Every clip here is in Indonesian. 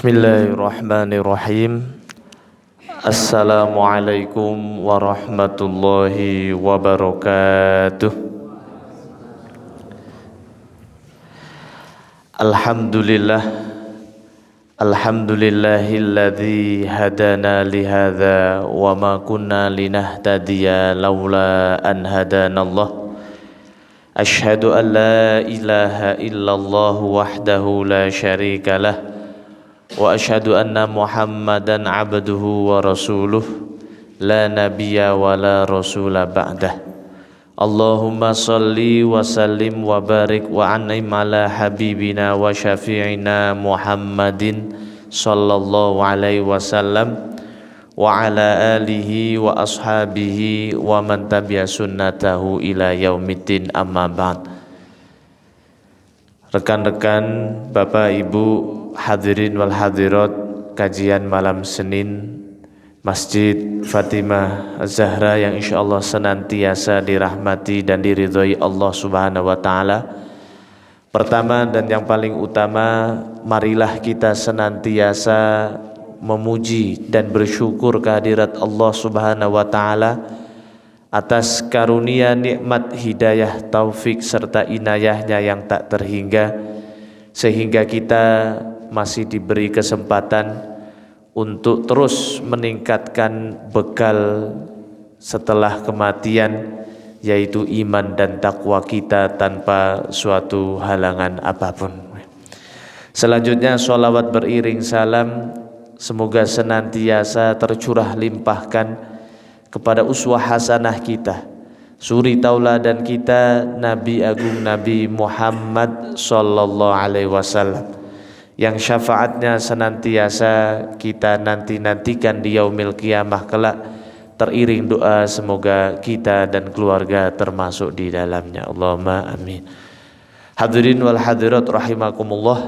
Bismillahirrahmanirrahim. Assalamualaikum warahmatullahi wabarakatuh. Alhamdulillah. Alhamdulillahilladzi hadana lihadza wa ma kunna linahtadiya laula an hadanallah. Asyhadu an la ilaha illallah wahdahu la syarika lah. Wa asyhadu anna Muhammadan abduhu wa rasuluh la nabiyya wa la rasula ba'dah. Allahumma salli wa sallim wa barik wa an'im ala habibina wa syafi'ina Muhammadin sallallahu alaihi wasallam wa ala alihi wa ashabihi wa man tabi'a sunnatahu ila yaumiddin, amma ba'd. Rekan-rekan, Bapak Ibu, hadirin wal hadirat kajian malam Senin Masjid Fatimah Az-Zahra yang insyaallah senantiasa dirahmati dan diridhoi Allah Subhanahu wa taala. Pertama dan yang paling utama, marilah kita senantiasa memuji dan bersyukur kehadirat Allah Subhanahu wa taala atas karunia nikmat hidayah, taufik serta inayahnya yang tak terhingga, sehingga kita masih diberi kesempatan untuk terus meningkatkan bekal setelah kematian, yaitu iman dan takwa kita tanpa suatu halangan apapun. Selanjutnya sholawat beriring salam semoga senantiasa tercurah limpahkan kepada uswah hasanah kita, suri tauladan kita, Nabi Agung Nabi Muhammad sallallahu alaihi wasallam, yang syafaatnya senantiasa kita nantikan di yaumil qiyamah kelak, teriring doa semoga kita dan keluarga termasuk di dalamnya. Allahumma amin. Hadirin wal hadirat rahimakumullah,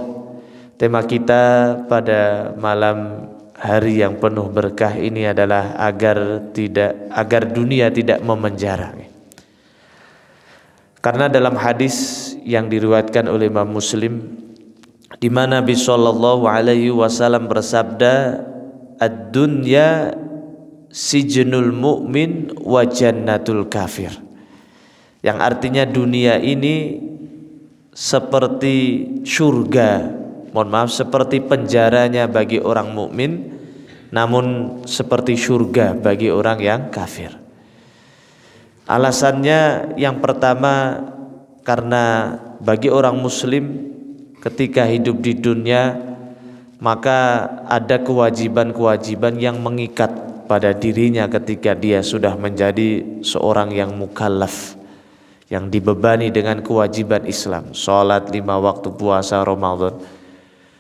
tema kita pada malam hari yang penuh berkah ini adalah agar dunia tidak memenjara. Karena dalam hadis yang diriwayatkan oleh Imam Muslim, di mana Nabi sallallahu alaihi wasallam bersabda, "Ad-dunya sijnul mu'min wa jannatul kafir." Yang artinya dunia ini seperti seperti penjaranya bagi orang mukmin, namun seperti surga bagi orang yang kafir. Alasannya yang pertama, karena bagi orang muslim ketika hidup di dunia maka ada kewajiban-kewajiban yang mengikat pada dirinya ketika dia sudah menjadi seorang yang mukallaf, yang dibebani dengan kewajiban Islam, sholat 5 waktu, puasa Ramadan.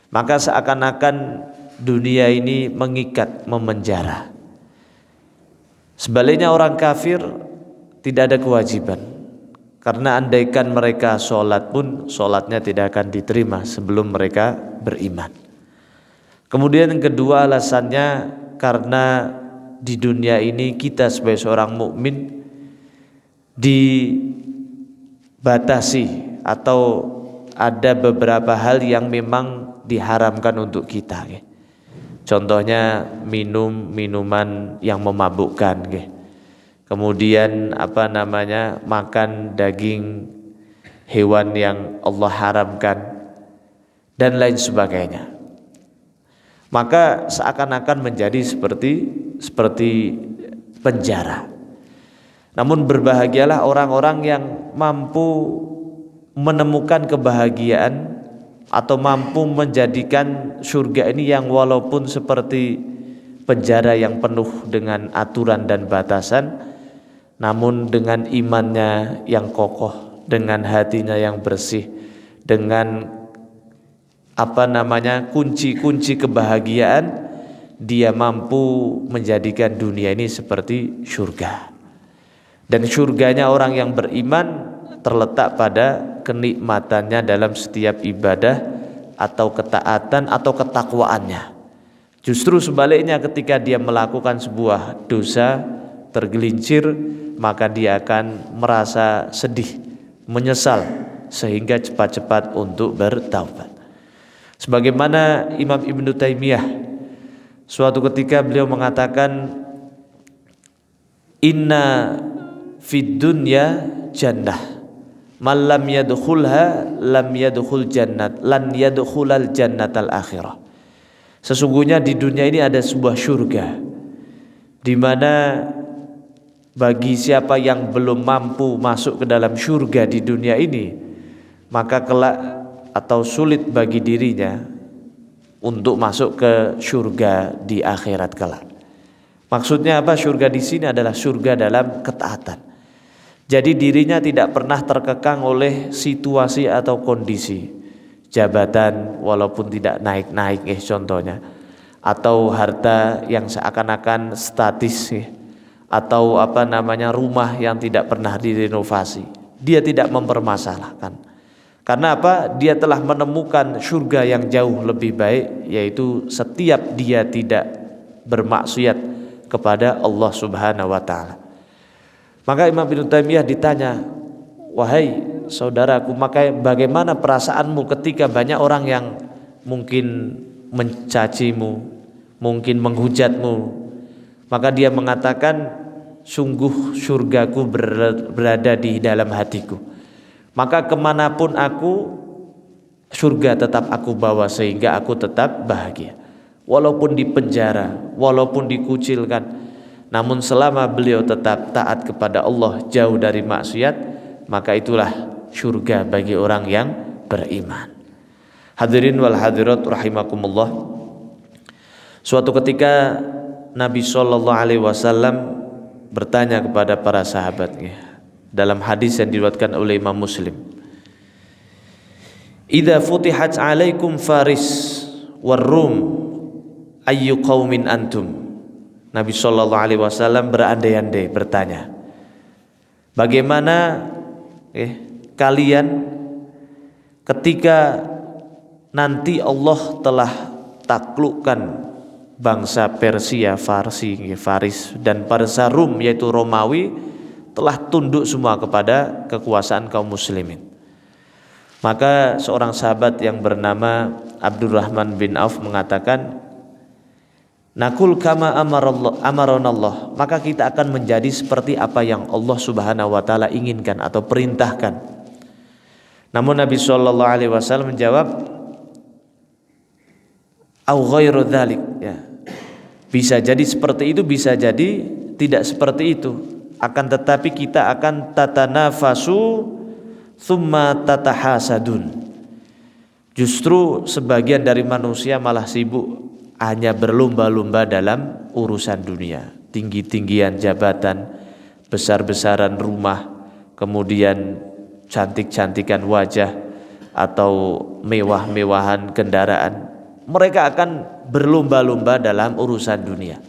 Maka seakan-akan dunia ini mengikat, memenjara. Sebaliknya orang kafir tidak ada kewajiban, karena andaikan mereka sholat pun sholatnya tidak akan diterima sebelum mereka beriman. Kemudian yang kedua alasannya, karena di dunia ini kita sebagai seorang mukmin dibatasi atau ada beberapa hal yang memang diharamkan untuk kita. Contohnya minuman yang memabukkan, kemudian makan daging hewan yang Allah haramkan dan lain sebagainya. Maka seakan-akan menjadi seperti penjara. Namun berbahagialah orang-orang yang mampu menemukan kebahagiaan atau mampu menjadikan surga ini yang walaupun seperti penjara yang penuh dengan aturan dan batasan, namun dengan imannya yang kokoh, dengan hatinya yang bersih, dengan kunci-kunci kebahagiaan, dia mampu menjadikan dunia ini seperti surga. Dan surganya orang yang beriman terletak pada kenikmatannya dalam setiap ibadah atau ketaatan atau ketakwaannya. Justru sebaliknya, ketika dia melakukan sebuah dosa, tergelincir, maka dia akan merasa sedih, menyesal, sehingga cepat-cepat untuk bertaubat. Sebagaimana Imam Ibnu Taimiyah suatu ketika beliau mengatakan, inna fid dunya jannah man lam yadkhulha lam yadkhul jannat lan yadkhulal jannatal akhirah. Sesungguhnya di dunia ini ada sebuah surga di mana bagi siapa yang belum mampu masuk ke dalam surga di dunia ini, maka kelak atau sulit bagi dirinya untuk masuk ke surga di akhirat kelak. Maksudnya apa? Surga di sini adalah surga dalam ketaatan. Jadi dirinya tidak pernah terkekang oleh situasi atau kondisi jabatan walaupun tidak naik-naik contohnya, atau harta yang seakan-akan statis atau rumah yang tidak pernah direnovasi. Dia tidak mempermasalahkan. Karena apa? Dia telah menemukan surga yang jauh lebih baik, yaitu setiap dia tidak bermaksiat kepada Allah Subhanahu wa taala. Maka Imam Ibnu Taimiyah ditanya, "Wahai saudaraku, maka bagaimana perasaanmu ketika banyak orang yang mungkin mencacimu, mungkin menghujatmu?" Maka dia mengatakan, "Sungguh surgaku berada di dalam hatiku. Maka kemanapun aku, surga tetap aku bawa sehingga aku tetap bahagia. Walaupun di penjara, walaupun dikucilkan, namun selama beliau tetap taat kepada Allah, jauh dari maksiat, maka itulah surga bagi orang yang beriman." Hadirin wal hadirat rahimakumullah. Suatu ketika Nabi sallallahu alaihi wasallam bertanya kepada para sahabatnya dalam hadis yang diriwayatkan oleh Imam Muslim, "Idza futihat 'alaikum Faris war Rum ayyu qaumin antum?" Nabi sallallahu alaihi wasallam berandai-andai bertanya, bagaimana kalian ketika nanti Allah telah taklukkan bangsa Persia, Faris dan bangsa Rum yaitu Romawi telah tunduk semua kepada kekuasaan kaum muslimin. Maka seorang sahabat yang bernama Abdurrahman bin Auf mengatakan, "Nakul kama amaranallah," maka kita akan menjadi seperti apa yang Allah Subhanahu wa taala inginkan atau perintahkan. Namun Nabi sallallahu alaihi wasallam menjawab, "Au ghairu dzalik," ya. Bisa jadi seperti itu, bisa jadi tidak seperti itu. Akan tetapi kita akan tatanafasu thumma tatahasadun. Justru sebagian dari manusia malah sibuk hanya berlomba-lomba dalam urusan dunia, tinggi-tinggian jabatan, besar-besaran rumah, kemudian cantik-cantikan wajah atau mewah-mewahan kendaraan. Mereka akan berlomba-lomba dalam urusan dunia.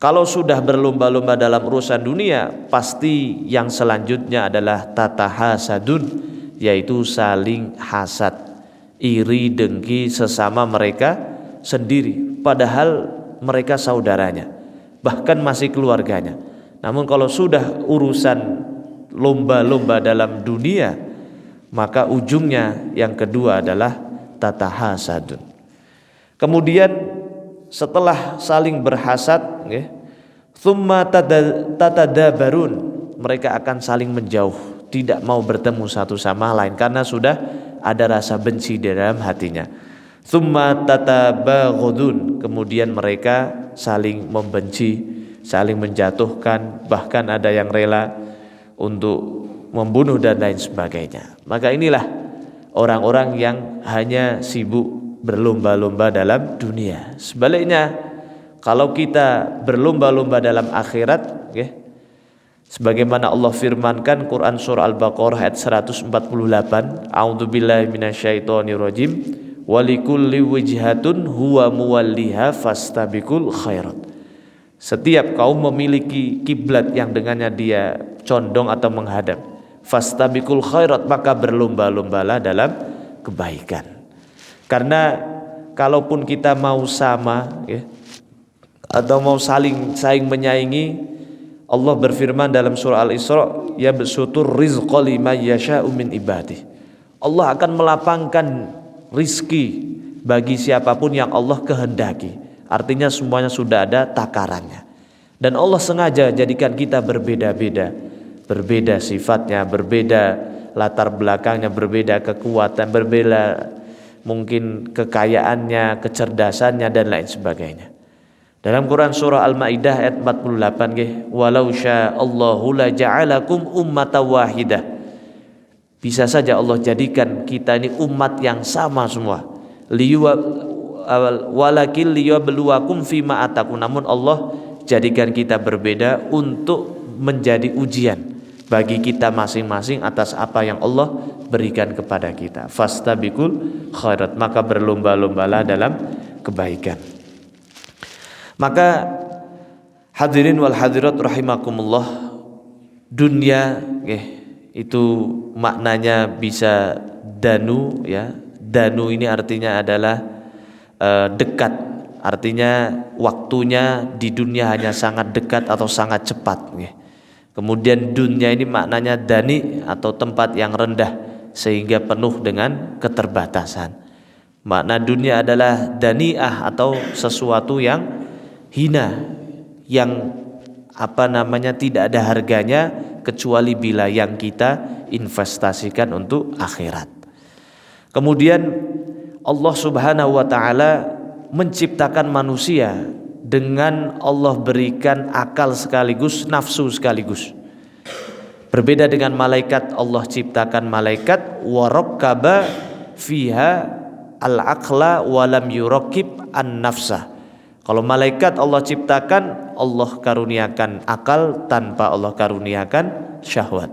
Kalau sudah berlomba-lomba dalam urusan dunia, pasti yang selanjutnya adalah tatahasadun, yaitu saling hasad, iri dengki sesama mereka sendiri, padahal mereka saudaranya, bahkan masih keluarganya. Namun kalau sudah urusan lomba-lomba dalam dunia, maka ujungnya yang kedua adalah tatahasadun. Kemudian setelah saling berhasad, tsumma tatadabarun, mereka akan saling menjauh, tidak mau bertemu satu sama lain karena sudah ada rasa benci di dalam hatinya. Tsumma tatabaghudun, kemudian mereka saling membenci, saling menjatuhkan, bahkan ada yang rela untuk membunuh dan lain sebagainya. Maka inilah orang-orang yang hanya sibuk berlomba-lomba dalam dunia. Sebaliknya, kalau kita berlomba-lomba dalam akhirat, sebagaimana Allah firmankan Quran surah Al-Baqarah ayat 148, A'udzubillahi minasyaitonirrajim, walikulli wijhatun huwa muwalliha fastabiqul khairat. Setiap kaum memiliki kiblat yang dengannya dia condong atau menghadap. Fastabiqul khairat, maka berlomba-lombalah dalam kebaikan. Karena kalaupun kita mau sama, atau mau saling menyaingi, Allah berfirman dalam surah Al-Isra, yabsutur rizqa liman yasha'u min ibadih. Allah akan melapangkan rizki bagi siapapun yang Allah kehendaki. Artinya semuanya sudah ada takarannya. Dan Allah sengaja jadikan kita berbeda-beda. Berbeda sifatnya, berbeda latar belakangnya, berbeda kekuatan, berbeda mungkin kekayaannya, kecerdasannya dan lain sebagainya. Dalam Quran surah Al-Maidah ayat 48 nggih, walau sya'allahu la ja'alakum ummatan wahidah. Bisa saja Allah jadikan kita ini umat yang sama semua. Walakin liyabluwakum fima atakum. Namun Allah jadikan kita berbeda untuk menjadi ujian bagi kita masing-masing atas apa yang Allah berikan kepada kita. Fastabiqul khairat, maka berlomba-lombalah dalam kebaikan. Maka hadirin wal hadirat rahimakumullah, dunia itu maknanya bisa danu ya. Danu ini artinya adalah dekat. Artinya waktunya di dunia hanya sangat dekat atau sangat cepat. Kemudian dunia ini maknanya dani atau tempat yang rendah sehingga penuh dengan keterbatasan. Makna dunia adalah dani'ah atau sesuatu yang hina, yang tidak ada harganya kecuali bila yang kita investasikan untuk akhirat. Kemudian Allah Subhanahu wa taala menciptakan manusia dengan Allah berikan akal sekaligus nafsu sekaligus. Berbeda dengan malaikat, Allah ciptakan malaikat warakkaba fiha al-aqla wa lam yurakkib an-nafsa. Kalau malaikat Allah ciptakan, Allah karuniakan akal tanpa Allah karuniakan syahwat.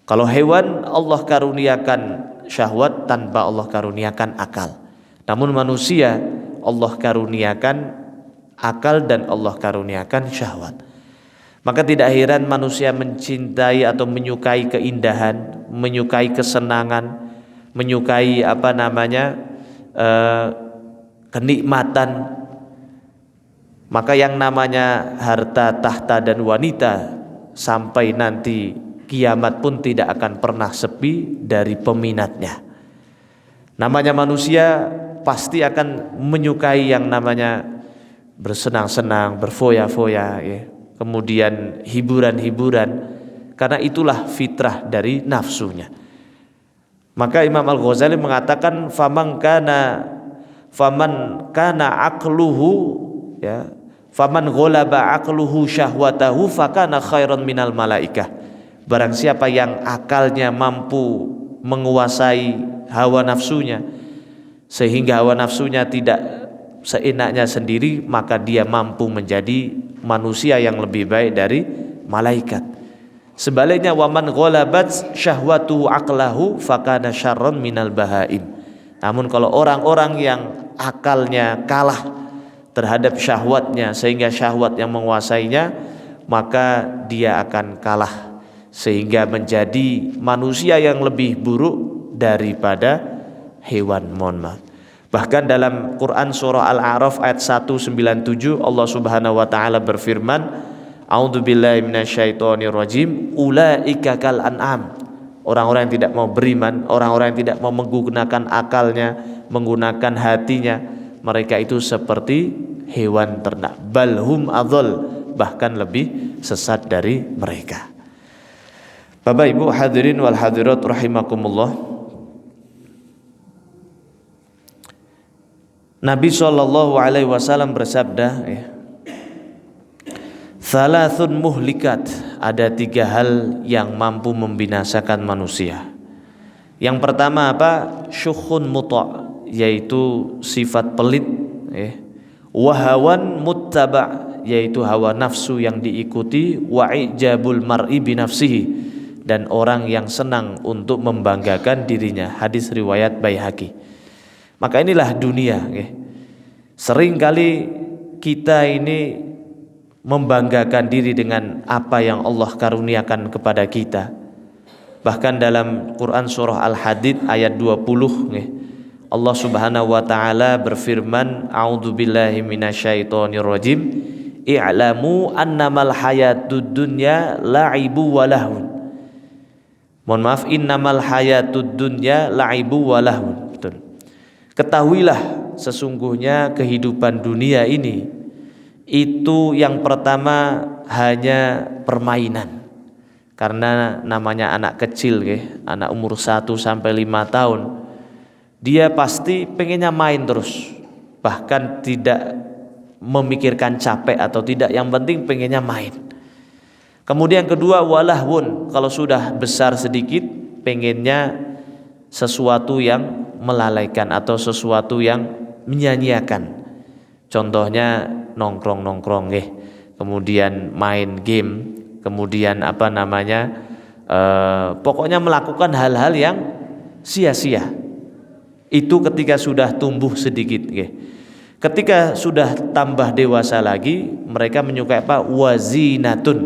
Kalau hewan Allah karuniakan syahwat tanpa Allah karuniakan akal. Namun manusia Allah karuniakan akal dan Allah karuniakan syahwat. Maka tidak heran manusia mencintai atau menyukai keindahan, menyukai kesenangan, menyukai kenikmatan. Maka yang namanya harta, tahta dan wanita sampai nanti kiamat pun tidak akan pernah sepi dari peminatnya. Namanya manusia pasti akan menyukai yang namanya bersenang-senang, berfoya-foya, ya. Kemudian hiburan-hiburan, karena itulah fitrah dari nafsunya. Maka Imam Al-Ghazali mengatakan faman kana aqluhu, ya, faman ghalaba aqluhu syahwatahu fakana khairan minal malaikah. Barang siapa yang akalnya mampu menguasai hawa nafsunya sehingga hawa nafsunya tidak seenaknya sendiri, maka dia mampu menjadi manusia yang lebih baik dari malaikat. Sebaliknya waman ghalabat syahwatu aqlahu fakana syarran minal bahaim. Namun kalau orang-orang yang akalnya kalah terhadap syahwatnya sehingga syahwat yang menguasainya, maka dia akan kalah sehingga menjadi manusia yang lebih buruk daripada hewan. Mohon maaf. Bahkan dalam Quran surah Al-A'raf ayat 197 Allah Subhanahu wa taala berfirman, A'udzubillahi minasyaitonirrajim, ulaika kal an'am. Orang-orang yang tidak mau beriman, orang-orang yang tidak mau menggunakan akalnya, menggunakan hatinya, mereka itu seperti hewan ternak. Balhum adhal, bahkan lebih sesat dari mereka. Bapak Ibu hadirin wal hadirat rahimakumullah. Nabi SAW bersabda, Thalathun muhlikat, ada 3 hal yang mampu membinasakan manusia. Yang pertama apa? Syukhun muta', yaitu sifat pelit, wahawan muttaba', yaitu hawa nafsu yang diikuti, wa ijabul mar'i binafsihi, dan orang yang senang untuk membanggakan dirinya. Hadis riwayat Baihaqi. Maka inilah dunia. Seringkali kita ini membanggakan diri dengan apa yang Allah karuniakan kepada kita. Bahkan dalam Quran surah Al-Hadid ayat 20, Allah Subhanahu wa taala berfirman, A'udzubillahi minasyaitonirrajim, i'lamu annamal hayatud dunya la'ibu wa lahun. Mohon maaf, innamal hayatud dunya la'ibu wa lahun. Ketahuilah sesungguhnya kehidupan dunia ini itu yang pertama hanya permainan. Karena namanya anak kecil, anak umur 1 sampai 5 tahun, dia pasti pengennya main terus, bahkan tidak memikirkan capek atau tidak, yang penting pengennya main. Kemudian kedua, walahwun, kalau sudah besar sedikit pengennya sesuatu yang melalaikan atau sesuatu yang menyanyiakan. Contohnya nongkrong, kemudian main game, kemudian pokoknya melakukan hal-hal yang sia-sia. Itu ketika sudah tumbuh sedikit. Ketika sudah tambah dewasa lagi, mereka menyukai apa? Wazinatun,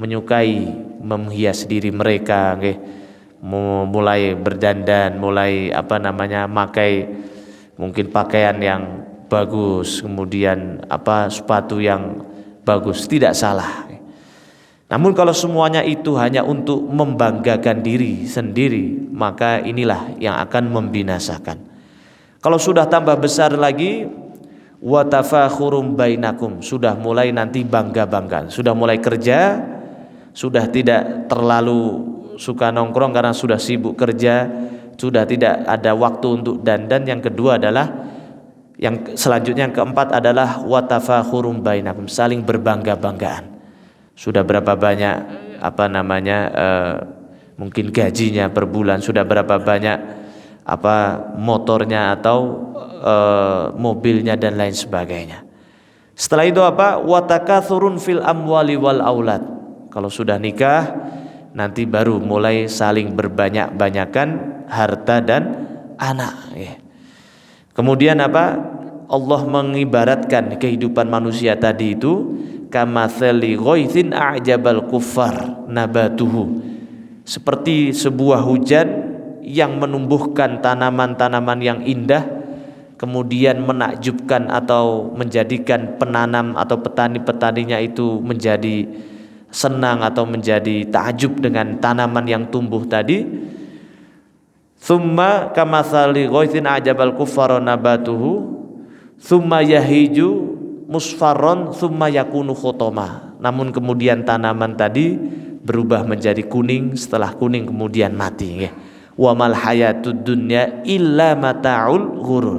menyukai menghias diri mereka, mulai berdandan, mulai makai mungkin pakaian yang bagus, kemudian sepatu yang bagus, tidak salah. Namun kalau semuanya itu hanya untuk membanggakan diri sendiri, maka inilah yang akan membinasakan. Kalau sudah tambah besar lagi, wa tafakhurum bainakum, sudah mulai nanti bangga-banggaan, sudah mulai kerja, sudah tidak terlalu suka nongkrong karena sudah sibuk kerja, sudah tidak ada waktu untuk dandan. Yang kedua adalah, yang selanjutnya, yang keempat adalah wa tafakhurum bainakum, saling berbangga-banggaan. Sudah berapa banyak mungkin gajinya per bulan, sudah berapa banyak motornya atau mobilnya dan lain sebagainya. Setelah itu wa takatsurun fil amwali wal aulad. Kalau sudah nikah nanti baru mulai saling berbanyak-banyakan harta dan anak. Kemudian Allah mengibaratkan kehidupan manusia tadi itu kamatsali ghaithin a'jabal kuffar nabatuhu, seperti sebuah hujan yang menumbuhkan tanaman-tanaman yang indah, kemudian menakjubkan atau menjadikan penanam atau petani-petaninya itu menjadi senang atau menjadi takjub dengan tanaman yang tumbuh tadi. Tsumma kamatsali ghaithin a'jabal kuffar nabatuhu tsumma yahiju musfarron tsumma yakunu khutama. Namun kemudian tanaman tadi berubah menjadi kuning, setelah kuning kemudian mati. Wa mal hayatud dunya illa mata'ul ghurur.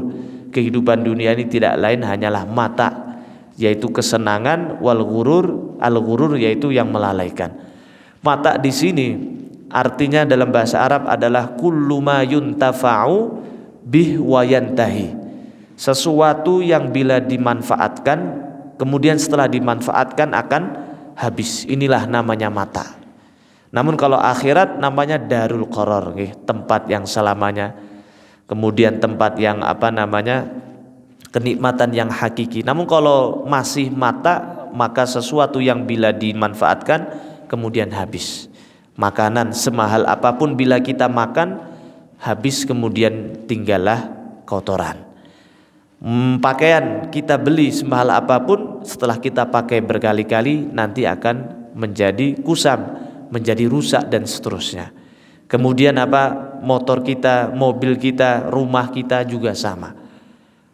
Kehidupan dunia ini tidak lain hanyalah mata, yaitu kesenangan, wal ghurur, al ghurur yaitu yang melalaikan. Mata di sini artinya dalam bahasa Arab adalah kullu ma yuntafa'u bih wa yantahi. Sesuatu yang bila dimanfaatkan kemudian setelah dimanfaatkan akan habis, inilah namanya mata. Namun kalau akhirat namanya darul qarar, tempat yang selamanya, kemudian tempat yang kenikmatan yang hakiki. Namun kalau masih mata, maka sesuatu yang bila dimanfaatkan kemudian habis. Makanan semahal apapun bila kita makan habis, kemudian tinggallah kotoran. Pakaian kita beli semahal apapun, setelah kita pakai berkali-kali nanti akan menjadi kusam, menjadi rusak dan seterusnya. Kemudian motor kita, mobil kita, rumah kita juga sama.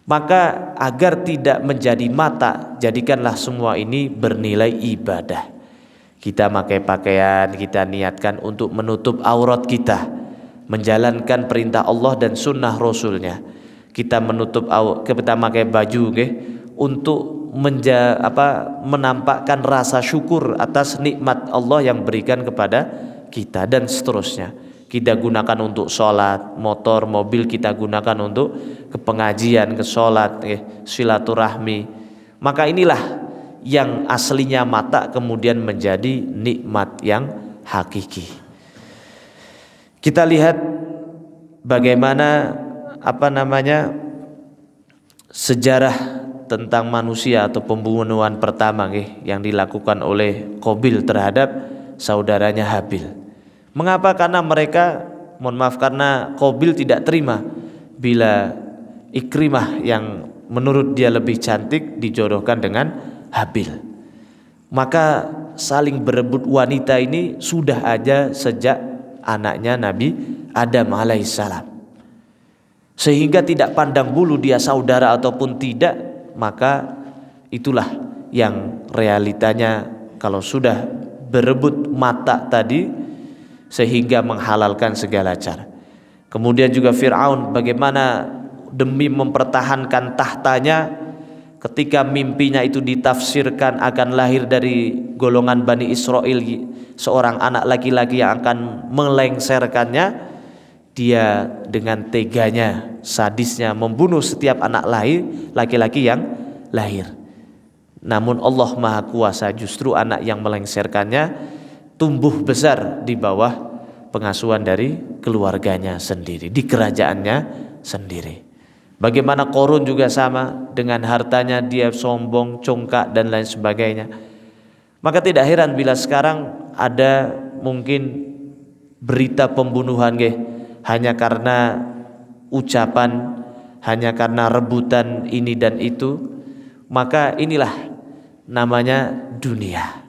Maka agar tidak menjadi mata, jadikanlah semua ini bernilai ibadah. Kita pakai pakaian, kita niatkan untuk menutup aurat kita, menjalankan perintah Allah dan sunnah Rasulnya. Kita kita pakai baju untuk menampakkan rasa syukur atas nikmat Allah yang berikan kepada kita dan seterusnya. Kita gunakan untuk sholat, motor, mobil kita gunakan untuk ke pengajian, ke sholat, silaturahmi. Maka inilah yang aslinya mata kemudian menjadi nikmat yang hakiki. Kita lihat bagaimana sejarah tentang manusia atau pembunuhan pertama yang dilakukan oleh Qabil terhadap saudaranya Habil. Mengapa? Karena karena Qabil tidak terima bila Ikrimah yang menurut dia lebih cantik dijodohkan dengan Habil. Maka saling berebut wanita ini sudah aja sejak anaknya Nabi Adam alaihissalam. sehingga tidak pandang bulu dia saudara ataupun tidak, maka itulah yang realitanya kalau sudah berebut mata tadi sehingga menghalalkan segala cara. Kemudian juga Fir'aun bagaimana demi mempertahankan tahtanya, ketika mimpinya itu ditafsirkan akan lahir dari golongan Bani Israel seorang anak laki-laki yang akan melengserkannya, dia dengan teganya, sadisnya membunuh setiap anak laki-laki yang lahir. Namun Allah Maha Kuasa, justru anak yang melengserkannya tumbuh besar di bawah pengasuhan dari keluarganya sendiri, di kerajaannya sendiri. Bagaimana Qarun juga sama, dengan hartanya dia sombong, congkak dan lain sebagainya. Maka tidak heran bila sekarang ada mungkin berita pembunuhan hanya karena ucapan, hanya karena rebutan ini dan itu. Maka inilah namanya dunia.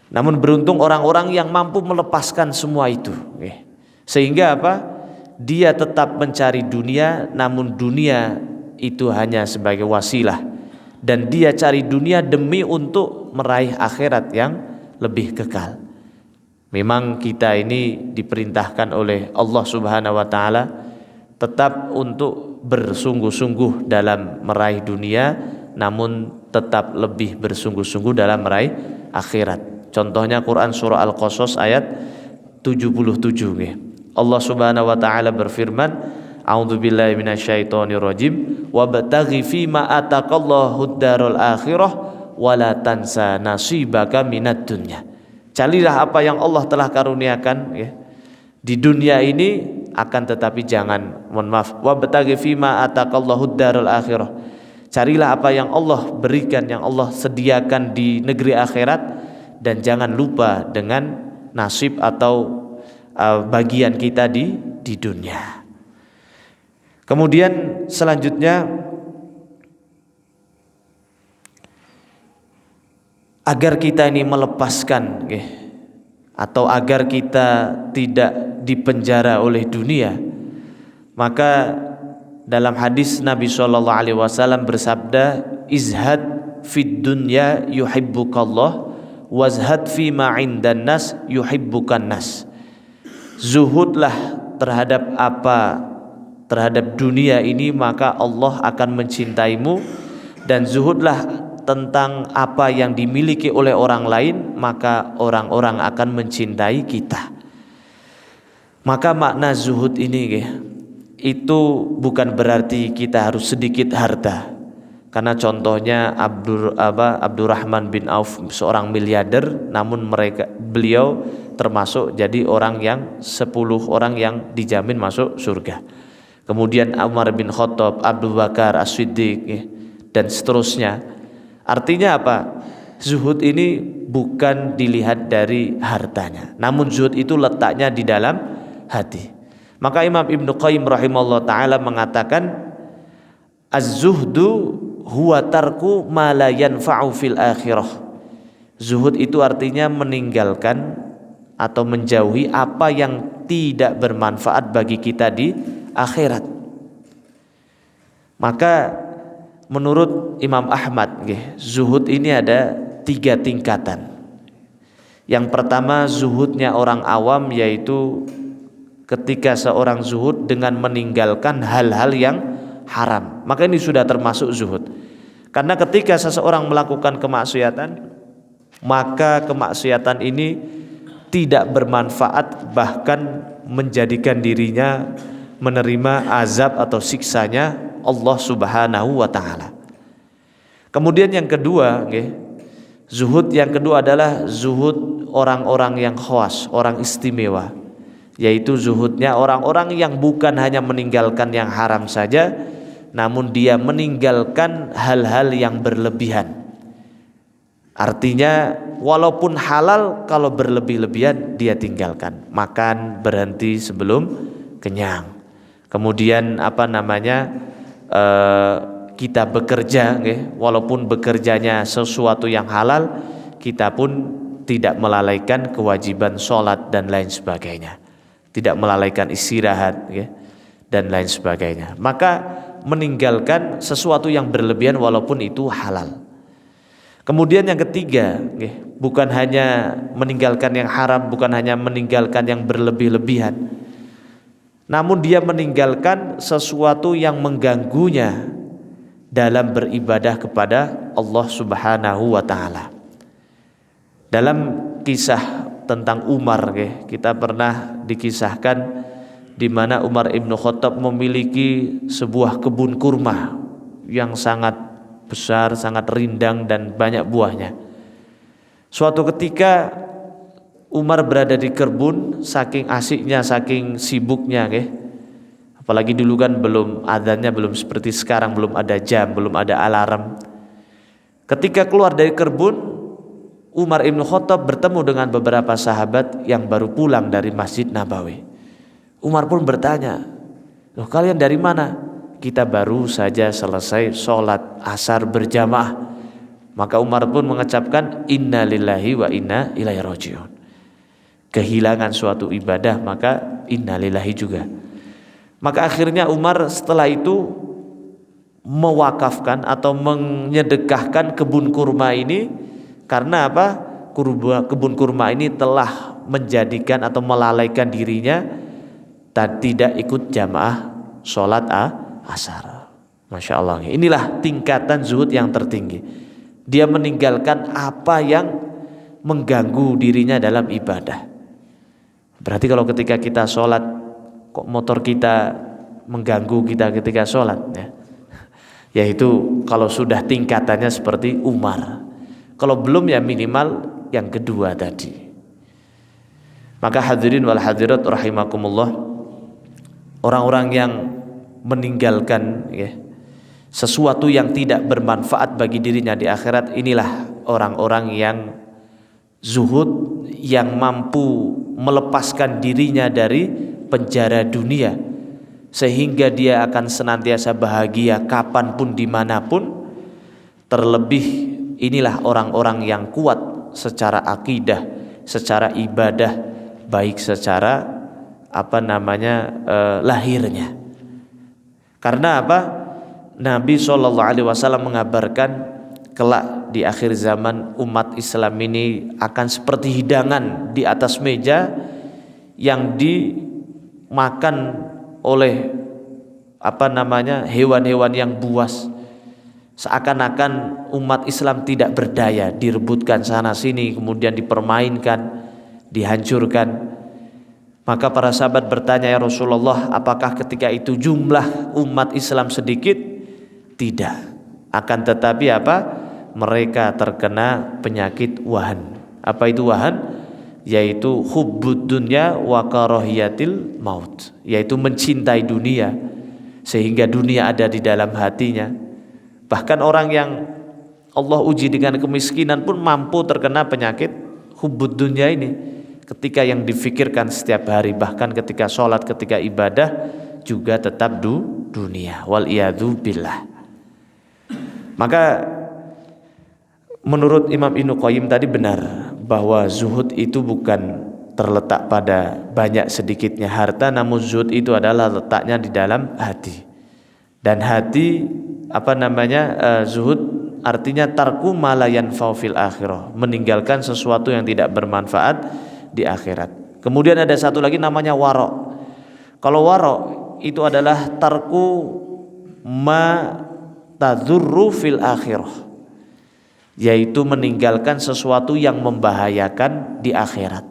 Namun beruntung orang-orang yang mampu melepaskan semua itu, sehingga apa? Dia tetap mencari dunia, namun dunia itu hanya sebagai wasilah, dan dia cari dunia demi untuk meraih akhirat yang lebih kekal. Memang kita ini diperintahkan oleh Allah Subhanahu wa taala tetap untuk bersungguh-sungguh dalam meraih dunia, namun tetap lebih bersungguh-sungguh dalam meraih akhirat. Contohnya Quran surah Al-Qasas ayat 77. Allah Subhanahu wa taala berfirman, A'udzubillahi minasyaitonirrajim, wabtaghi fima ataqallahu ad-darul akhirah wala tansa nasibaka minad dunya. Carilah apa yang Allah telah karuniakan di dunia ini, akan tetapi jangan, wabtaghi fima ataqallahu ad-darul akhirah. Carilah apa yang Allah berikan, yang Allah sediakan di negeri akhirat, dan jangan lupa dengan nasib atau bagian kita di dunia. Kemudian selanjutnya, agar kita ini melepaskan atau agar kita tidak dipenjara oleh dunia, maka dalam hadis Nabi SAW bersabda, izhad fid dunya yuhibbukallah wazhad fima indan nas yuhibbukan nas. Zuhudlah terhadap dunia ini, maka Allah akan mencintaimu, dan zuhudlah tentang apa yang dimiliki oleh orang lain, maka orang-orang akan mencintai kita. Maka makna zuhud ini itu bukan berarti kita harus sedikit harta. Karena contohnya Abdurrahman bin Auf, seorang miliarder, namun beliau termasuk jadi orang yang 10 orang yang dijamin masuk surga. Kemudian Umar bin Khattab, Abu Bakar As-Siddiq, dan seterusnya. Artinya apa? Zuhud ini bukan dilihat dari hartanya, namun zuhud itu letaknya di dalam hati. Maka Imam Ibnu Qayyim rahimahullah ta'ala mengatakan, az-zuhdu huwa tarku ma la yanfa'u fil akhirah. Zuhud itu artinya meninggalkan atau menjauhi apa yang tidak bermanfaat bagi kita di akhirat. Maka menurut Imam Ahmad, zuhud ini ada 3 tingkatan. Yang pertama, zuhudnya orang awam, yaitu ketika seorang zuhud dengan meninggalkan hal-hal yang haram, maka ini sudah termasuk zuhud. Karena ketika seseorang melakukan kemaksiatan, maka kemaksiatan ini tidak bermanfaat, bahkan menjadikan dirinya menerima azab atau siksanya Allah Subhanahu wa ta'ala. Kemudian yang kedua, zuhud yang kedua adalah zuhud orang-orang yang khawas, orang istimewa, yaitu zuhudnya orang-orang yang bukan hanya meninggalkan yang haram saja, namun dia meninggalkan hal-hal yang berlebihan. Artinya walaupun halal, kalau berlebih-lebihan dia tinggalkan. Makan berhenti sebelum kenyang. Kemudian kita bekerja, walaupun bekerjanya sesuatu yang halal, kita pun tidak melalaikan kewajiban sholat dan lain sebagainya, tidak melalaikan istirahat, dan lain sebagainya. Maka meninggalkan sesuatu yang berlebihan walaupun itu halal. Kemudian yang ketiga, bukan hanya meninggalkan yang haram, bukan hanya meninggalkan yang berlebih-lebihan, namun dia meninggalkan sesuatu yang mengganggunya dalam beribadah kepada Allah Subhanahu wa taala. Dalam kisah tentang Umar, kita pernah dikisahkan di mana Umar Ibn Khattab memiliki sebuah kebun kurma yang sangat besar, sangat rindang dan banyak buahnya. Suatu ketika Umar berada di kebun, saking asiknya, saking sibuknya, apalagi dulu kan belum adzannya, belum seperti sekarang, belum ada jam, belum ada alarm. Ketika keluar dari kebun, Umar Ibn Khattab bertemu dengan beberapa sahabat yang baru pulang dari Masjid Nabawi. Umar pun bertanya, "Loh, kalian dari mana?" "Kita baru saja selesai sholat asar berjamaah." Maka Umar pun mengucapkan, "Inna lillahi wa inna ilaihi raji'un." Kehilangan suatu ibadah, maka inna lillahi juga. Maka akhirnya Umar setelah itu mewakafkan atau menyedekahkan kebun kurma ini. Karena apa? Kebun kurma ini telah menjadikan atau melalaikan dirinya dan tidak ikut jamaah sholat asar. Masya Allah. Inilah tingkatan zuhud yang tertinggi. Dia meninggalkan apa yang mengganggu dirinya dalam ibadah. Berarti kalau ketika kita sholat, kok motor kita mengganggu kita ketika sholat, yaitu kalau sudah tingkatannya seperti Umar. Kalau belum, ya minimal yang kedua tadi. Maka hadirin wal hadirat rahimakumullah, orang-orang yang meninggalkan sesuatu yang tidak bermanfaat bagi dirinya di akhirat, inilah orang-orang yang zuhud, yang mampu melepaskan dirinya dari penjara dunia sehingga dia akan senantiasa bahagia kapanpun dimanapun. Terlebih inilah orang-orang yang kuat secara akidah, secara ibadah, baik secara lahirnya. Karena apa? Nabi SAW mengabarkan kelak di akhir zaman umat Islam ini akan seperti hidangan di atas meja yang dimakan oleh hewan-hewan yang buas. Seakan-akan umat Islam tidak berdaya, direbutkan sana sini, kemudian dipermainkan, dihancurkan. Maka para sahabat bertanya, "Ya Rasulullah, apakah ketika itu jumlah umat Islam sedikit?" Tidak. Akan tetapi mereka terkena penyakit wahan. Apa itu wahan? Yaitu hubbud dunya wa karahiyatil maut, yaitu mencintai dunia sehingga dunia ada di dalam hatinya. Bahkan orang yang Allah uji dengan kemiskinan pun mampu terkena penyakit hubbud dunya ini ketika yang difikirkan setiap hari, bahkan ketika sholat, ketika ibadah juga tetap dunia. Wal iyadu billah. Maka menurut Imam Ibnu Qayyim tadi benar bahwa zuhud itu bukan terletak pada banyak sedikitnya harta, namun zuhud itu adalah letaknya di dalam hati. Dan hati zuhud artinya tarku ma la yanfa'u fil akhirah, meninggalkan sesuatu yang tidak bermanfaat di akhirat. Kemudian ada satu lagi namanya waro. Kalau waro itu adalah tarku ma tadzurru fil akhirah, yaitu meninggalkan sesuatu yang membahayakan di akhirat.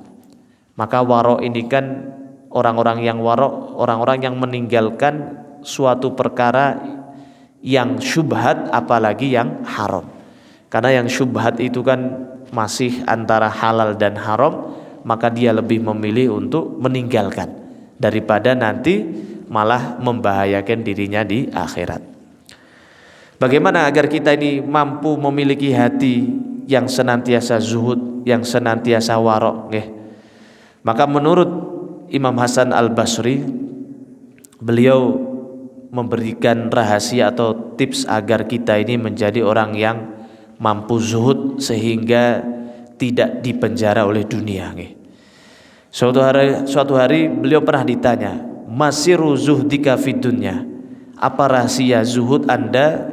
Maka waro ini kan orang-orang yang meninggalkan suatu perkara yang syubhat, apalagi yang haram. Karena yang syubhat itu kan masih antara halal dan haram, maka dia lebih memilih untuk meninggalkan daripada nanti malah membahayakan dirinya di akhirat. Bagaimana agar kita ini mampu memiliki hati yang senantiasa zuhud, yang senantiasa warok? Maka menurut Imam Hasan Al-Basri, beliau memberikan rahasia atau tips agar kita ini menjadi orang yang mampu zuhud sehingga tidak dipenjara oleh dunia. Suatu hari beliau pernah ditanya, masiru zuhdika fid dunya, apa rahasia zuhud Anda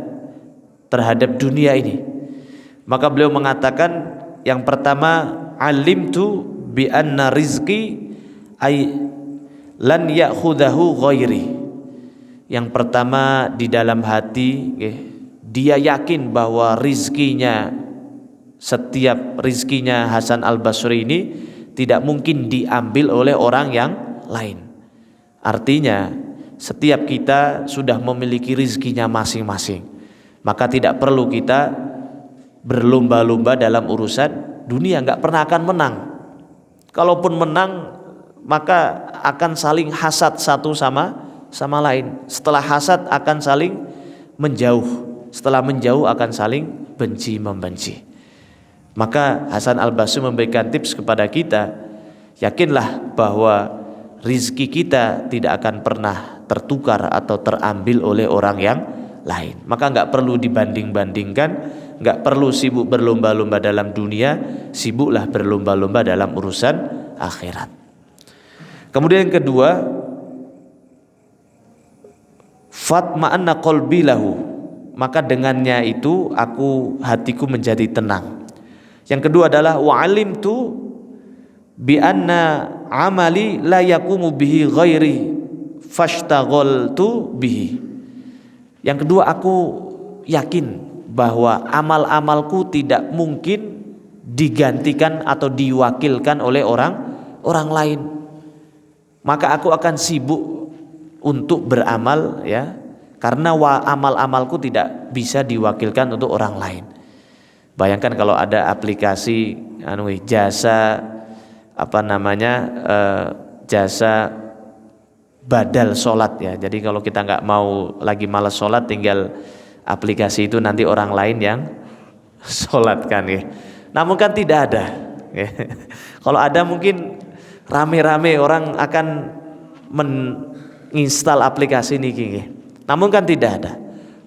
terhadap dunia ini? Maka beliau mengatakan yang pertama, alimtu bi anna rizqi ay lan ya'khudahu ghairi. Yang pertama di dalam hati, dia yakin bahwa setiap rizkinya Hasan al-Basri ini tidak mungkin diambil oleh orang yang lain. Artinya setiap kita sudah memiliki rizkinya masing-masing, maka tidak perlu kita berlomba-lomba dalam urusan dunia. Nggak pernah akan menang. Kalaupun menang, maka akan saling hasad satu sama lain. Setelah hasad akan saling menjauh. Setelah menjauh akan saling benci membenci. Maka Hasan al-Basri memberikan tips kepada kita, yakinlah bahwa rizki kita tidak akan pernah tertukar atau terambil oleh orang yang lain. Maka nggak perlu dibanding-bandingkan, nggak perlu sibuk berlomba-lomba dalam dunia, sibuklah berlomba-lomba dalam urusan akhirat. Kemudian yang kedua, fatma'anna qalbi lahu, maka dengannya itu hatiku menjadi tenang. Yang kedua adalah wa'alimtu bi anna amali la yaqumu bihi ghairi fashtaghaltu bihi. Yang kedua, aku yakin bahwa amal-amalku tidak mungkin digantikan atau diwakilkan oleh orang lain. Maka aku akan sibuk untuk beramal, ya, karena amal-amalku tidak bisa diwakilkan untuk orang lain. Bayangkan kalau ada aplikasi jasa jasa badal sholat, ya. Jadi kalau kita nggak mau lagi malas sholat, tinggal aplikasi itu nanti orang lain yang sholatkan, ya. Namun kan tidak ada, ya. Kalau ada mungkin rame-rame orang akan menginstal aplikasi ini, ya. Namun kan tidak ada.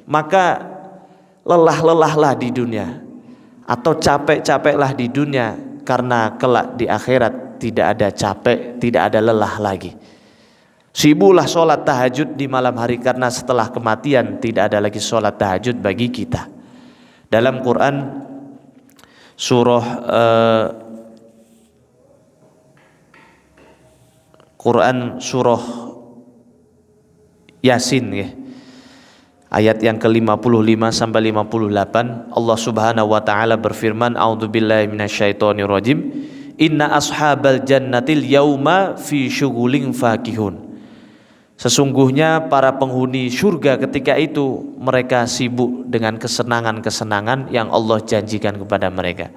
Maka lelah-lelahlah di dunia atau capek-capeklah di dunia, karena kelak di akhirat tidak ada capek, tidak ada lelah lagi. Sibuklah sholat tahajud di malam hari, karena setelah kematian tidak ada lagi sholat tahajud bagi kita. Dalam Quran surah Yasin, ya, ayat yang ke-55 sampai 58, Allah Subhanahu wa taala berfirman, a'udzubillahi minasyaitonirrajim, inna ashabal jannatil yauma fi syughulin fakihun. Sesungguhnya para penghuni surga ketika itu mereka sibuk dengan kesenangan-kesenangan yang Allah janjikan kepada mereka.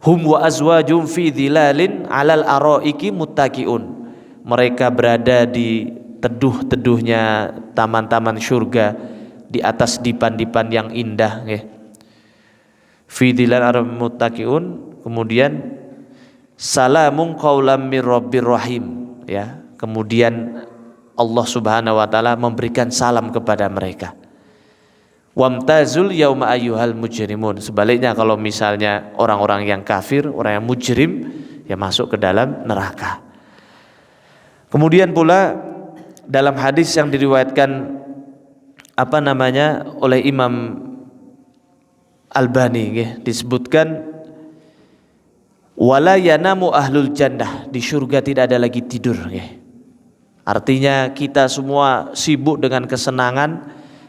Hum wa azwajum fi dhilalin 'alal araiki muttaqiun. Mereka berada di teduh-teduhnya taman-taman surga, di atas dipan-dipan yang indah, ya. Fi dhilal araiki muttaqiun. Kemudian salamun qaulam mir rabbir rahim, ya. Kemudian Allah Subhanahu wa taala memberikan salam kepada mereka. Wamtazul yauma ayyuhal mujrimun. Sebaliknya kalau misalnya orang-orang yang kafir, orang yang mujrim, ya masuk ke dalam neraka. Kemudian pula dalam hadis yang diriwayatkan oleh Imam Albani, ya, disebutkan wala yanamu ahlul jannah, di surga tidak ada lagi tidur, ya. Artinya kita semua sibuk dengan kesenangan,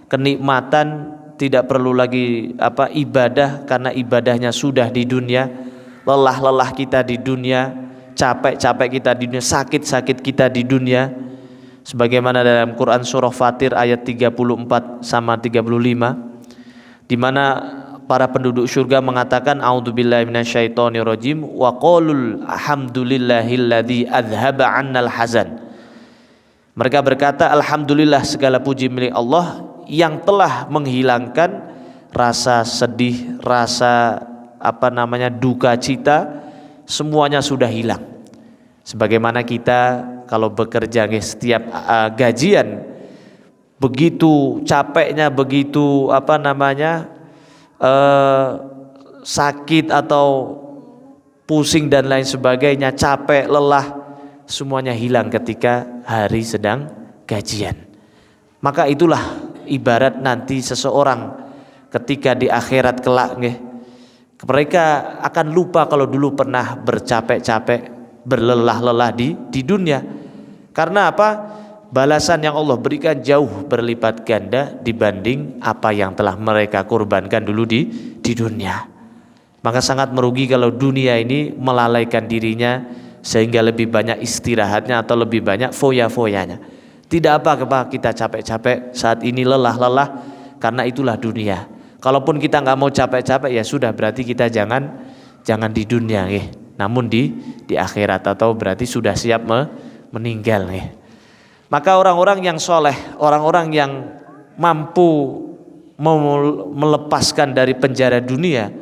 kenikmatan, tidak perlu lagi ibadah, karena ibadahnya sudah di dunia. Lelah-lelah kita di dunia, capek-capek kita di dunia, sakit-sakit kita di dunia. Sebagaimana dalam Quran surah Fatir ayat 34 sama 35, di mana para penduduk surga mengatakan a'udzubillahi minasyaitonirrajim wa qalul alhamdulillahilladzi adzhaba 'annal hazan. Mereka berkata, alhamdulillah, segala puji milik Allah yang telah menghilangkan rasa sedih, rasa duka cita, semuanya sudah hilang. Sebagaimana kita kalau bekerja, setiap gajian begitu capeknya, begitu sakit atau pusing dan lain sebagainya, capek, lelah, semuanya hilang ketika hari sedang gajian. Maka itulah ibarat nanti seseorang ketika di akhirat kelak nggih, mereka akan lupa kalau dulu pernah bercapek-capek, berlelah-lelah di dunia. Karena apa? Balasan yang Allah berikan jauh berlipat ganda dibanding apa yang telah mereka korbankan dulu di dunia. Maka sangat merugi kalau dunia ini melalaikan dirinya sehingga lebih banyak istirahatnya atau lebih banyak foya-foyanya. Tidak apa-apa kita capek-capek saat ini, lelah-lelah, karena itulah dunia. Kalaupun kita nggak mau capek-capek, ya sudah, berarti kita jangan di dunia namun di akhirat, atau berarti sudah siap meninggal Maka orang-orang yang soleh, orang-orang yang mampu melepaskan dari penjara dunia,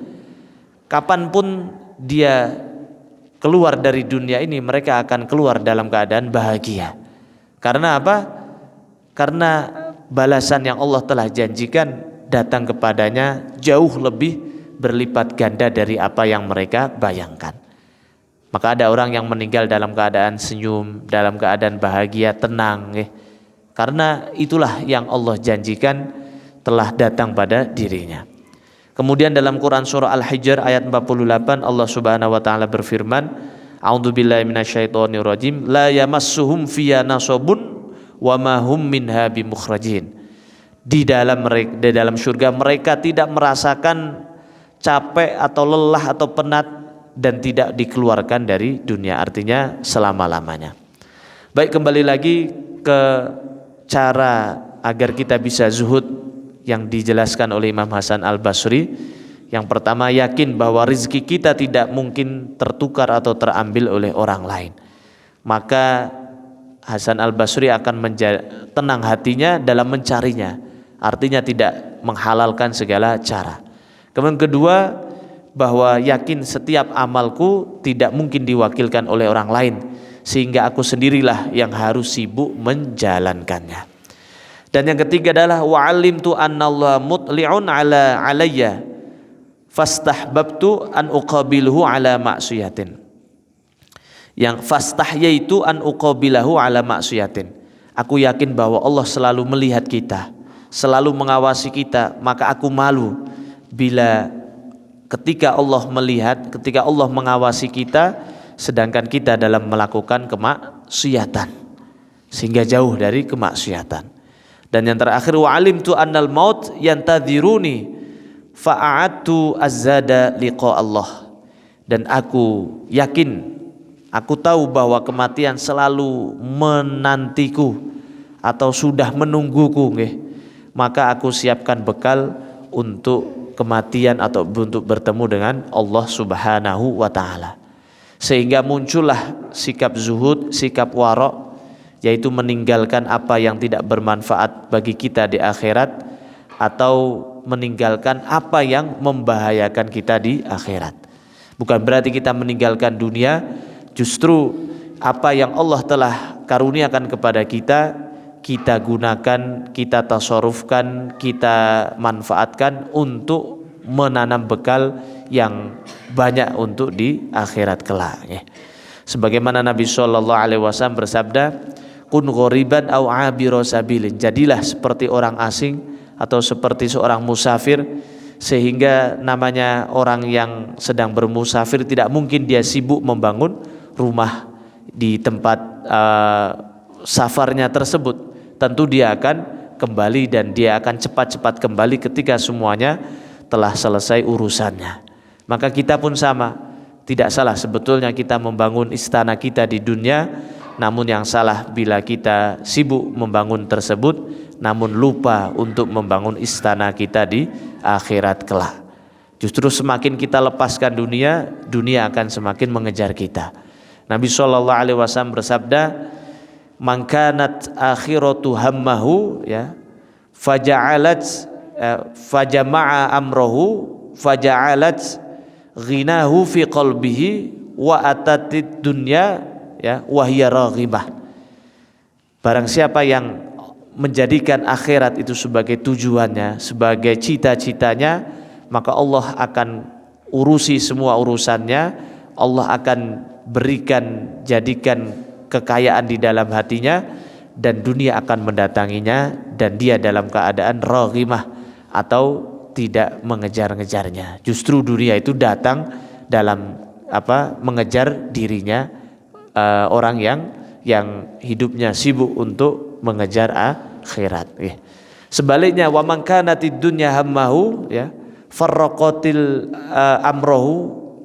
kapanpun dia keluar dari dunia ini, mereka akan keluar dalam keadaan bahagia. Karena apa? Karena balasan yang Allah telah janjikan datang kepadanya jauh lebih berlipat ganda dari apa yang mereka bayangkan. Maka ada orang yang meninggal dalam keadaan senyum, dalam keadaan bahagia, tenang karena itulah yang Allah janjikan telah datang pada dirinya. Kemudian dalam Quran surah Al-Hijr ayat 48 Allah Subhanahu wa taala berfirman, A'udzubillahi minasyaitonirrajim, la yamassuhum fiha nasabun wa ma hum minha bimukhrajin. Di dalam surga mereka tidak merasakan capek atau lelah atau penat dan tidak dikeluarkan dari dunia, artinya selama-lamanya. Baik, kembali lagi ke cara agar kita bisa zuhud yang dijelaskan oleh Imam Hasan Al-Basri. Yang pertama, yakin bahwa rezeki kita tidak mungkin tertukar atau terambil oleh orang lain. Maka Hasan Al-Basri akan tenang hatinya dalam mencarinya, artinya tidak menghalalkan segala cara. Kemudian kedua, bahwa yakin setiap amalku tidak mungkin diwakilkan oleh orang lain, sehingga aku sendirilah yang harus sibuk menjalankannya. Dan yang ketiga adalah wa'alimtu annallaha mutli'un ala alayya fastahbabtu an uqabiluhu ala ma'siyatin. Yang fastahyaitu an uqabilahu ala ma'siyatin. Aku yakin bahwa Allah selalu melihat kita, selalu mengawasi kita, maka aku malu bila ketika Allah melihat, ketika Allah mengawasi kita sedangkan kita dalam melakukan kemaksiatan, sehingga jauh dari kemaksiatan. Dan yang terakhir, wa alimtu annal maut yantadhiruni fa'atu azzada liqa Allah. Dan aku yakin, aku tahu bahwa kematian selalu menantiku atau sudah menungguku maka aku siapkan bekal untuk kematian atau untuk bertemu dengan Allah Subhanahu wa taala. Sehingga muncullah sikap zuhud, sikap wara', yaitu meninggalkan apa yang tidak bermanfaat bagi kita di akhirat atau meninggalkan apa yang membahayakan kita di akhirat. Bukan berarti kita meninggalkan dunia, justru apa yang Allah telah karuniakan kepada kita, kita gunakan, kita tasarrufkan, kita manfaatkan untuk menanam bekal yang banyak untuk di akhirat kelak. Sebagaimana Nabi SAW bersabda, kun ghoriban au abiro sabilin, jadilah seperti orang asing atau seperti seorang musafir, sehingga namanya orang yang sedang bermusafir tidak mungkin dia sibuk membangun rumah di tempat safarnya tersebut. Tentu dia akan kembali dan dia akan cepat-cepat kembali ketika semuanya telah selesai urusannya. Maka kita pun sama, tidak salah sebetulnya kita membangun istana kita di dunia, namun yang salah bila kita sibuk membangun tersebut namun lupa untuk membangun istana kita di akhirat kelak. Justru semakin kita lepaskan dunia, dunia akan semakin mengejar kita. Nabi SAW bersabda, man kanat akhiratu hammahu fajama'a amrohu faja'alat ghinahu fi qalbihi wa atatid dunya wa hiya raghibah. Barang siapa yang menjadikan akhirat itu sebagai tujuannya, sebagai cita-citanya, maka Allah akan urusi semua urusannya. Allah akan jadikan kekayaan di dalam hatinya, dan dunia akan mendatanginya dan dia dalam keadaan raghimah atau tidak mengejar-ngejarnya. Justru dunia itu datang dalam mengejar dirinya, orang yang hidupnya sibuk untuk mengejar akhirat. Sebaliknya, wa man kanatid dunya hammahu farraqatil amrohu,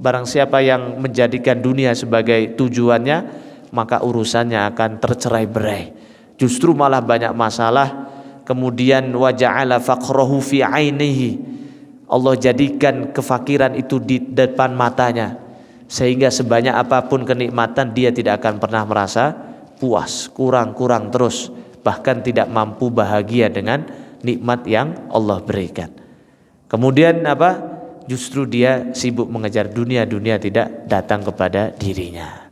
barang siapa yang menjadikan dunia sebagai tujuannya, maka urusannya akan tercerai-berai. Justru malah banyak masalah. Kemudian wa ja'ala faqrahu fi 'ainihi, Allah jadikan kefakiran itu di depan matanya, sehingga sebanyak apapun kenikmatan dia tidak akan pernah merasa puas, kurang terus, bahkan tidak mampu bahagia dengan nikmat yang Allah berikan. Kemudian justru dia sibuk mengejar dunia tidak datang kepada dirinya.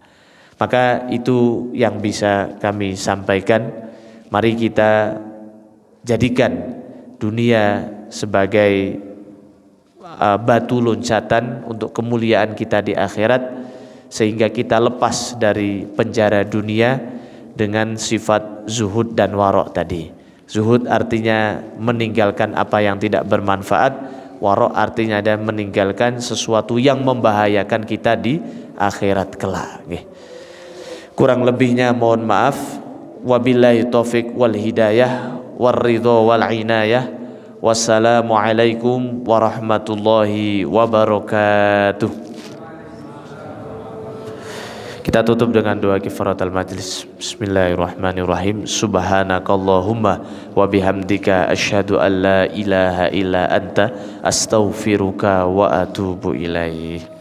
Maka itu yang bisa kami sampaikan. Mari kita jadikan dunia sebagai batu loncatan untuk kemuliaan kita di akhirat, sehingga kita lepas dari penjara dunia dengan sifat zuhud dan warok tadi. Zuhud artinya meninggalkan apa yang tidak bermanfaat, warok artinya ada meninggalkan sesuatu yang membahayakan kita di akhirat kelak. Kurang lebihnya mohon maaf. Wabillahi taufik wal hidayah war ridha wal inayah. Wassalamualaikum warahmatullahi wabarakatuh. Kita tutup dengan doa kifaratul majlis. Bismillahirrahmanirrahim. Subhanakallahumma wa bihamdika asyhadu an la ilaha illa anta astaghfiruka wa atubu ilaik.